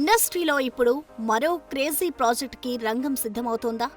ఇండస్ట్రీలో ఇప్పుడు మరో క్రేజీ ప్రాజెక్ట్కి రంగం సిద్ధమవుతోందా?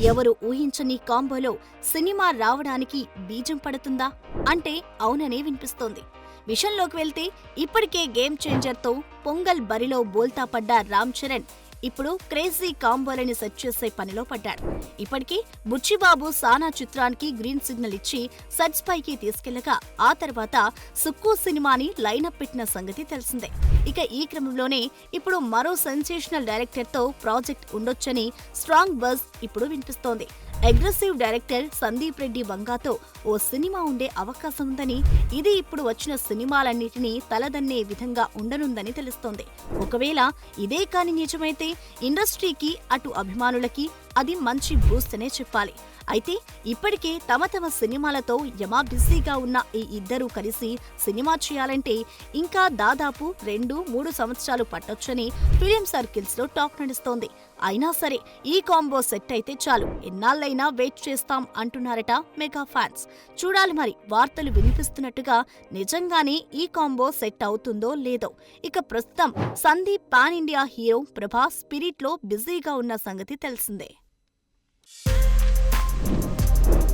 ఎవరు ఊహించని కాంబోలో సినిమా రావడానికి బీజం పడుతుందా అంటే అవుననే వినిపిస్తోంది. విషయంలోకి వెళ్తే ఇప్పటికే గేమ్ చేంజర్తో పొంగల్ బరిలో బోల్తా పడ్డ రామ్ చరణ్ ఇప్పుడు క్రేజీ కాంబోలని సెట్ చేసే పనిలో పడ్డాడు. ఇప్పటికీ బుచ్చిబాబు సానా చిత్రానికి గ్రీన్ సిగ్నల్ ఇచ్చి సెట్స్ పైకి తీసుకెళ్లగా ఆ తర్వాత సుక్కు సినిమాని లైనప్ పెట్టిన సంగతి తెలిసిందే. ఇక ఈ క్రమంలోనే ఇప్పుడు మరో సెన్సేషనల్ డైరెక్టర్ తో ప్రాజెక్ట్ ఉండొచ్చని స్ట్రాంగ్ బజ్ ఇప్పుడు వినిపిస్తోంది. అగ్రెసివ్ డైరెక్టర్ సందీప్ రెడ్డి వంగాతో ఓ సినిమా ఉండే అవకాశం ఉందని, ఇది ఇప్పుడు వచ్చిన సినిమాలన్నిటినీ తలదన్నే విధంగా ఉండనుందని తెలుస్తోంది. ఒకవేళ ఇదే కాని నిజమైతే ఇండస్ట్రీకి అటు అభిమానులకి అది మంచి బూస్ట్ అనే చెప్పాలి. అయితే ఇప్పటికే తమ సినిమాలతో యమా బిజీగా ఉన్న ఈ ఇద్దరూ కలిసి సినిమా చేయాలంటే ఇంకా దాదాపు 2-3 సంవత్సరాలు పట్టొచ్చని ఫిలిం సర్కిల్స్ లో టాక్ నడుస్తోంది. అయినా సరే ఈ కాంబో సెట్ అయితే చాలు, ఎన్నాళ్ళైనా వెయిట్ చేస్తాం అంటున్నారట మెగా ఫ్యాన్స్. చూడాలి మరి, వార్తలు వినిపిస్తున్నట్టుగా నిజంగానే ఈ కాంబో సెట్ అవుతుందో లేదో. ఇక ప్రస్తుతం Sandeep pan India hero Prabhas spirit లో బిజీగా ఉన్న సంగతి తెలిసిందే.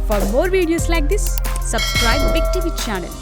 For more videos like this, subscribe Big TV channel.